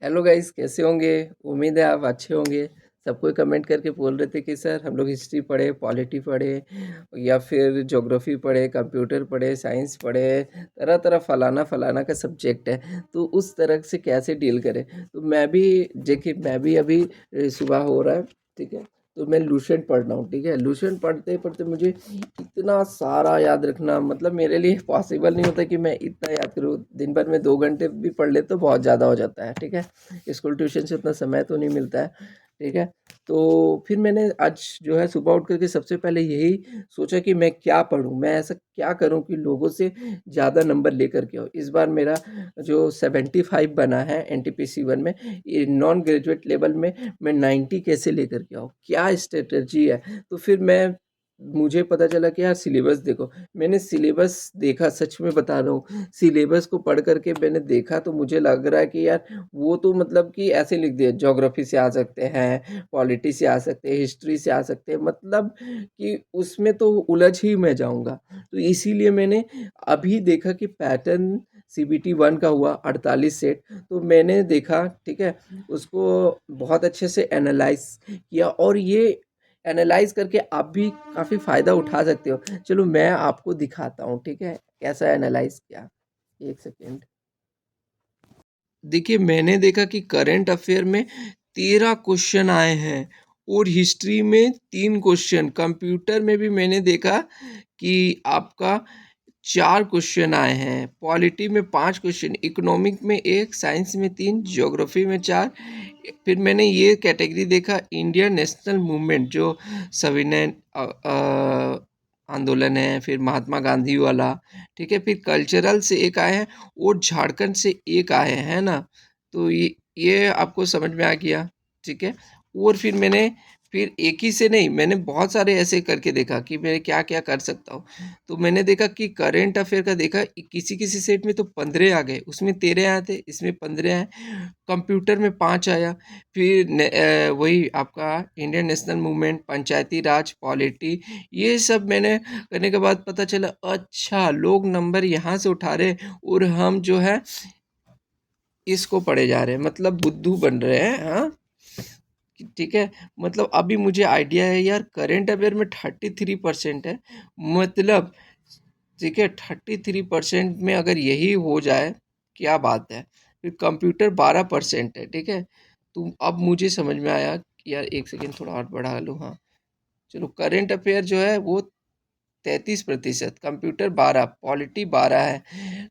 Hello guys, कैसे होंगे? उम्मीद है आप अच्छे होंगे। सब कोई कमेंट करके बोल रहे थे कि सर हम लोग हिस्ट्री पढ़े, पॉलिटी पढ़े या फिर ज्योग्राफी पढ़े, कंप्यूटर पढ़े, साइंस पढ़े, तरह-तरह फलाना-फलाना का सब्जेक्ट है। तो उस तरह से कैसे डील करें? तो मैं भी देखिए मैं भी अभी सुबह हो रहा है, ठीक है? तो मैं लुसेंट पढ़ रहा हूँ, ठीक है? लुसेंट पढ़ते-पढ़ते मुझे इतना सारा याद रखना मतलब मेरे लिए पॉसिबल नहीं होता कि मैं इतना याद करूँ। दिन भर में 2 घंटे भी पढ़ ले तो बहुत ज़्यादा हो जाता है, ठीक है? स्कूल ट्यूशन से उतना समय तो नहीं मिलता है, ठीक है? तो फिर मैंने आज जो है सुबह उठ कर के सबसे पहले यही सोचा कि मैं क्या पढ़ूँ? मैं ऐसा क्या करूँ कि लोगों से ज़्यादा नंबर लेकर के आऊँ? इस बार मेरा जो 75 बना है एनटीपीसी 1 में, ये नॉन ग्रेजुएट लेवल में मैं 90 कैसे लेकर के आऊँ? क्या स्ट्रैटेजी है? तो फिर मुझे पता चला कि यार सिलेबस देखो। मैंने सिलेबस देखा, सच में बता रहा हूँ, सिलेबस को पढ़ कर के मैंने देखा तो मुझे लग रहा है कि यार वो तो मतलब कि ऐसे लिख दिया ज्योग्राफी से आ सकते हैं, पॉलिटी से आ सकते हैं, हिस्ट्री से आ सकते हैं, मतलब कि उसमें तो उलझ ही मैं जाऊँगा। तो इसीलिए मैंने अभी देखा कि पैटर्न सीबीटी 1 का हुआ 48 सेट, तो मैंने देखा, ठीक है? उसको बहुत अच्छे से एनालाइज़ किया और ये एनालाइज़ करके आप भी काफ़ी फ़ायदा उठा सकते हो। चलो मैं आपको दिखाता हूँ, ठीक है? कैसा एनालाइज़ किया। 1 सेकंड। देखिए मैंने देखा कि करंट अफ़ेयर में 13 क्वेश्चन आए हैं और हिस्ट्री में 3 क्वेश्चन, कंप्यूटर में भी मैंने देखा कि आपका 4 क्वेश्चन आए हैं, पॉलिटी में 5 क्वेश्चन, इकोनॉमिक में 1, साइंस में 3, ज्योग्राफी में 4। फिर मैंने ये कैटेगरी देखा इंडियन नेशनल मूवमेंट जो सविनय आंदोलन है, फिर महात्मा गांधी वाला, ठीक है? फिर कल्चरल से एक आए हैं और झारखंड से एक आए हैं, है ना? तो ये आपको समझ में आ गया, ठीक है? और फिर एक ही से नहीं, मैंने बहुत सारे ऐसे करके देखा कि मैं क्या-क्या कर सकता हूँ। तो मैंने देखा कि करंट अफ़ेयर का देखा किसी-किसी सेट में तो 15 आ गए, उसमें 13 आए थे, इसमें 15 आए। कंप्यूटर में 5 आया, फिर वही आपका इंडियन नेशनल मूवमेंट, पंचायती राज, पॉलिटी, ये सब मैंने करने के बाद पता चला अच्छा लोग नंबर यहाँ से उठा रहे हैं और हम जो है इसको पढ़े जा रहे हैं, मतलब बुद्धू बन रहे हैं, हाँ? ठीक है, मतलब अभी मुझे आइडिया है यार करंट अफेयर में 33% है, मतलब ठीक है 33% में अगर यही हो जाए क्या बात है। फिर कंप्यूटर 12% है, ठीक है? तो अब मुझे समझ में आया कि यार एक सेकेंड थोड़ा और बढ़ा लूँ, हाँ। चलो करंट अफेयर जो है वो 33%, कंप्यूटर 12, पॉलिटी 12 है,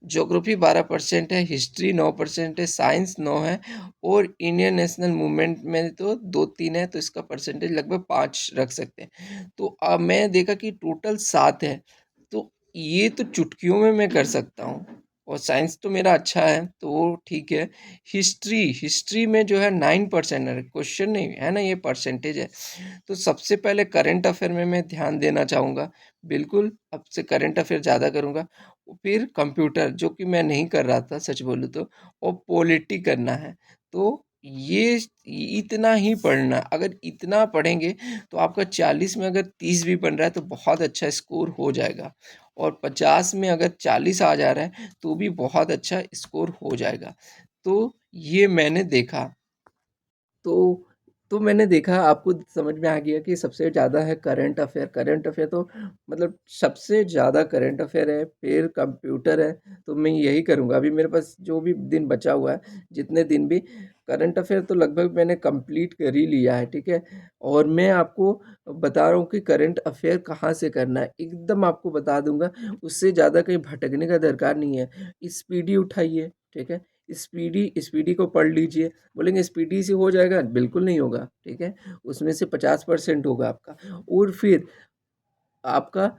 ज्योग्राफी 12% है, हिस्ट्री 9% है, साइंस 9 है और इंडियन नेशनल मूवमेंट में तो 2-3 है, तो इसका परसेंटेज लगभग 5 रख सकते हैं। तो अब मैं देखा कि टोटल 7 है, तो ये तो चुटकियों में मैं कर सकता हूँ और साइंस तो मेरा अच्छा है, तो वो ठीक है। हिस्ट्री हिस्ट्री में जो है 9% है, क्वेश्चन नहीं है ना, ये परसेंटेज है। तो सबसे पहले करंट अफेयर में मैं ध्यान देना चाहूँगा, बिल्कुल अब से करंट अफेयर ज़्यादा करूँगा। फिर कंप्यूटर जो कि मैं नहीं कर रहा था सच बोलूँ तो, और पॉलिटी करना है। तो ये इतना ही पढ़ना, अगर इतना पढ़ेंगे तो आपका 40 में अगर 30 भी बन रहा है तो बहुत अच्छा स्कोर हो जाएगा और 50 में अगर 40 आ जा रहा है तो भी बहुत अच्छा स्कोर हो जाएगा। तो ये मैंने देखा। तो मैंने देखा आपको समझ में आ गया कि सबसे ज़्यादा है करंट अफ़ेयर तो मतलब सबसे ज़्यादा करंट अफ़ेयर है, फिर कंप्यूटर है, तो मैं यही करूँगा। अभी मेरे पास जो भी दिन बचा हुआ है, जितने दिन भी करंट अफ़ेयर तो लगभग मैंने कंप्लीट कर ही लिया है, ठीक है? और मैं आपको बता रहा हूँ कि करंट अफ़ेयर कहाँ से करना है, एकदम आपको बता दूँगा, उससे ज़्यादा कहीं भटकने का दरकार नहीं है। स्पीडी उठाइए, ठीक है? स्पीडी को पढ़ लीजिए। बोलेंगे स्पीडी से हो जाएगा? बिल्कुल नहीं होगा, ठीक है? उसमें से 50% होगा आपका और फिर आपका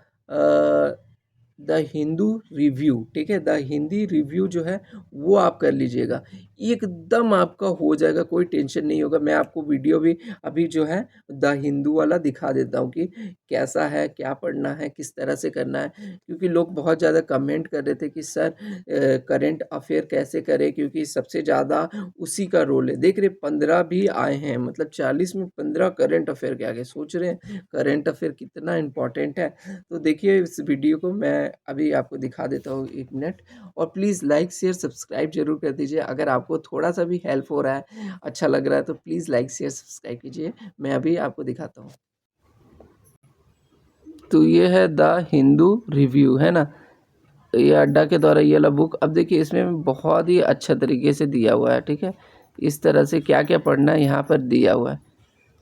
द हिंदू रिव्यू, ठीक है? द हिंदी रिव्यू जो है वो आप कर लीजिएगा। एकदम आपका हो जाएगा, कोई टेंशन नहीं होगा। मैं आपको वीडियो भी अभी जो है द हिंदू वाला दिखा देता हूँ कि कैसा है, क्या पढ़ना है, किस तरह से करना है। क्योंकि लोग बहुत ज़्यादा कमेंट कर रहे थे कि सर करंट अफेयर कैसे करें क्योंकि सबसे ज़्यादा उसी का रोल है। देख रहे 15 भी आए हैं, मतलब 40 में 15 करंट अफेयर के आगे। सोच रहे हैं करंट अफेयर कितना इम्पोर्टेंट है। तो देखिए इस वीडियो को मैं मैं अभी आपको दिखा देता हूँ 1 मिनट। और प्लीज़ लाइक, शेयर, सब्सक्राइब ज़रूर कर दीजिए। अगर आपको थोड़ा-सा भी हेल्प हो रहा है, अच्छा लग रहा है तो प्लीज़ लाइक, शेयर, सब्सक्राइब कीजिए। मैं अभी आपको दिखाता हूँ। तो ये है द हिंदू रिव्यू, है ना? ये अड्डा के द्वारा ये वाला बुक। अब देखिए इसमें बहुत ही अच्छा तरीके से दिया हुआ है, ठीक है? इस तरह से क्या-क्या पढ़ना है यहाँ पर दिया हुआ है।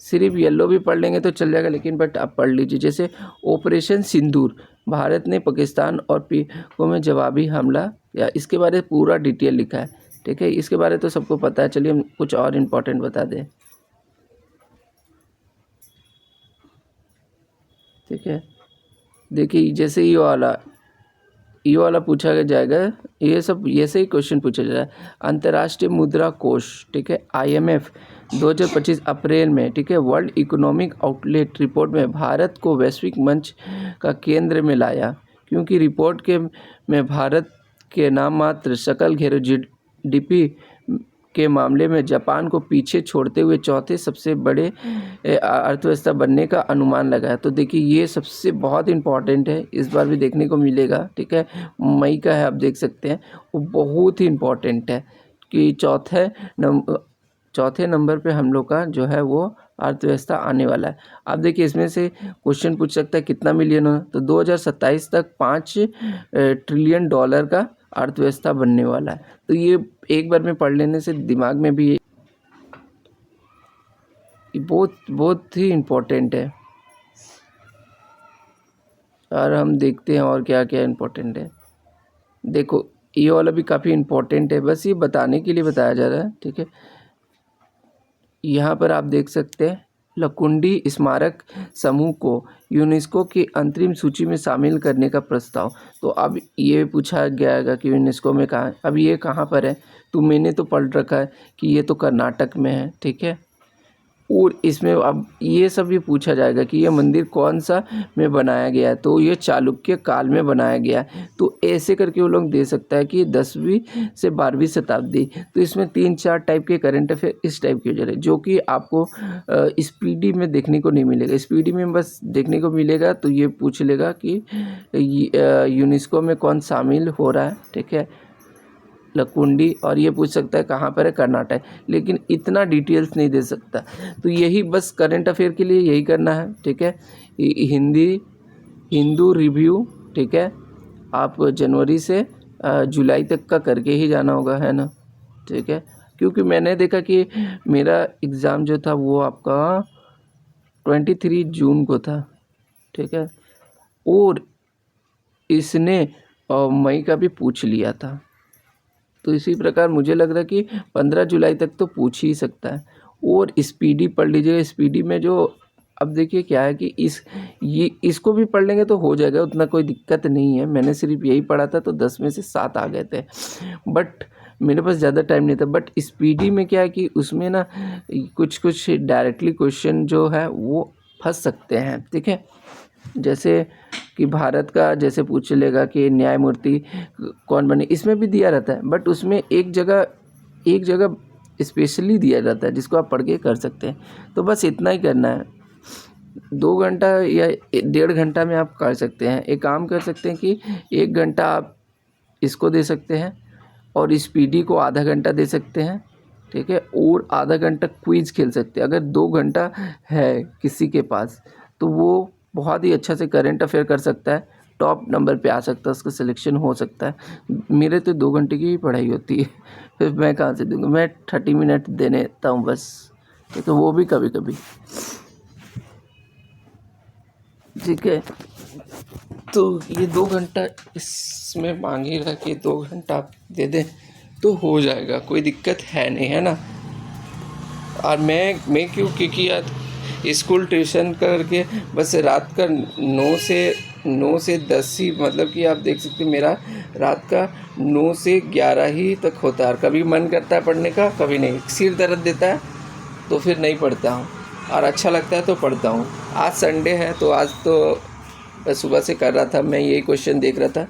सिर्फ येलो भी पढ़ लेंगे तो चल जाएगा, लेकिन बट आप पढ़ लीजिए। जैसे ऑपरेशन सिंदूर, भारत ने पाकिस्तान और पीओके में जवाबी हमला, या इसके बारे में पूरा डिटेल लिखा है, ठीक है? इसके बारे में तो सबको पता है। चलिए हम कुछ और इम्पोर्टेंट बता दें, ठीक है? देखिए जैसे ये वाला पूछा जाएगा, ये सब ऐसे ही क्वेश्चन पूछा जा रहा है। अंतर्राष्ट्रीय मुद्रा कोष, ठीक है, IMF 2025 अप्रैल में, ठीक है, वर्ल्ड इकोनॉमिक आउटलेट रिपोर्ट में भारत को वैश्विक मंच का केंद्र में लाया, क्योंकि रिपोर्ट के में भारत के नाम मात्र सकल घरेलू GDP के मामले में जापान को पीछे छोड़ते हुए चौथे सबसे बड़े अर्थव्यवस्था बनने का अनुमान लगाया। तो देखिए ये सबसे बहुत इम्पॉर्टेंट है, इस बार भी देखने को मिलेगा, ठीक है? मई का है, आप देख सकते हैं। वो बहुत ही इम्पॉर्टेंट है कि चौथे नंबर पे हम लोग का जो है वो अर्थव्यवस्था आने वाला है। आप देखिए इसमें से क्वेश्चन पूछ सकता है कितना मिलियन हो, तो 2027 तक 5 ट्रिलियन डॉलर का अर्थव्यवस्था बनने वाला है। तो ये एक बार में पढ़ लेने से दिमाग में भी ये बहुत बहुत ही इम्पोर्टेंट है। और हम देखते हैं और क्या क्या इम्पोर्टेंट है। देखो ये वाला भी काफ़ी इम्पोर्टेंट है, बस ये बताने के लिए बताया जा रहा है, ठीक है? यहाँ पर आप देख सकते हैं लकुंडी स्मारक समूह को यूनेस्को की अंतरिम सूची में शामिल करने का प्रस्ताव। तो अब ये पूछा गया है कि यूनेस्को में कहाँ है। अब ये कहाँ पर है, तो मैंने तो पढ़ रखा है कि ये तो कर्नाटक में है, ठीक है? और इसमें अब ये सब भी पूछा जाएगा कि ये मंदिर कौन सा में बनाया गया है, तो ये चालुक्य काल में बनाया गया है। तो ऐसे करके वो लोग दे सकता है कि 10वीं से 12वीं शताब्दी। तो इसमें 3-4 टाइप के करंट अफेयर इस टाइप के हो रहे, जो कि आपको स्पीडी में देखने को नहीं मिलेगा। स्पीडी में बस देखने को मिलेगा तो ये पूछ लेगा कि यूनेस्को में कौन शामिल हो रहा है, ठीक है? लकुंडी। और ये पूछ सकता है कहाँ पर है, कर्नाटक, लेकिन इतना डिटेल्स नहीं दे सकता। तो यही बस करंट अफेयर के लिए यही करना है, ठीक है? हिंदू रिव्यू, ठीक है, आप जनवरी से जुलाई तक का करके ही जाना होगा, है ना? ठीक है, क्योंकि मैंने देखा कि मेरा एग्ज़ाम जो था वो आपका 23 जून को था, ठीक है? और इसने मई का भी पूछ लिया था। तो इसी प्रकार मुझे लग रहा है कि 15 जुलाई तक तो पूछ ही सकता है। और स्पीडी पढ़ लीजिएगा। स्पीडी में जो अब देखिए क्या है कि इसको भी पढ़ लेंगे तो हो जाएगा, उतना कोई दिक्कत नहीं है। मैंने सिर्फ यही पढ़ा था तो 10 में से 7 आ गए थे, बट मेरे पास ज़्यादा टाइम नहीं था। बट स्पीडी में क्या है कि उसमें ना कुछ डायरेक्टली क्वेश्चन जो है वो फंस सकते हैं, ठीक है? जैसे कि भारत का जैसे पूछ लेगा कि न्यायमूर्ति कौन बने, इसमें भी दिया रहता है, बट उसमें एक जगह स्पेशली दिया जाता है जिसको आप पढ़ के कर सकते हैं। तो बस इतना ही करना है। 2 घंटा या 1.5 घंटा में आप कर सकते हैं। एक काम कर सकते हैं कि 1 घंटा आप इसको दे सकते हैं और स्पीडी को आधा घंटा दे सकते हैं, ठीक है? और आधा घंटा क्विज खेल सकते हैं। अगर 2 घंटा है किसी के पास तो वो बहुत ही अच्छा से करंट अफेयर कर सकता है, टॉप नंबर पे आ सकता है, उसका सिलेक्शन हो सकता है। मेरे तो 2 घंटे की ही पढ़ाई होती है, फिर मैं कहाँ से दूँगा? मैं 30 मिनट दे देता हूँ बस, ठीक है? वो भी कभी-कभी, ठीक है? तो ये 2 घंटा इसमें मांग ही रहा कि 2 घंटा आप दे दें तो हो जाएगा, कोई दिक्कत है नहीं, है ना? और मैं क्यों, क्योंकि यार स्कूल ट्यूशन करके बस रात का 9 से 10 ही, मतलब कि आप देख सकते हैं मेरा रात का 9 से 11 ही तक होता है। कभी मन करता है पढ़ने का, कभी नहीं। सिर दर्द देता है तो फिर नहीं पढ़ता हूँ, और अच्छा लगता है तो पढ़ता हूँ। आज संडे है तो आज तो बस सुबह से कर रहा था, मैं यही क्वेश्चन देख रहा था,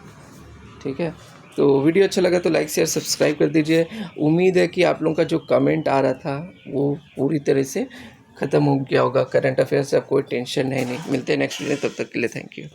ठीक है? तो वीडियो अच्छा लगा तो लाइक शेयर सब्सक्राइब कर दीजिए। उम्मीद है कि आप लोगों का जो कमेंट आ रहा था वो पूरी तरह से ख़त्म हो गया होगा। करंट अफेयर से अब कोई टेंशन है नहीं। मिलते हैं नेक्स्ट वीडियो, तब तक के लिए थैंक यू।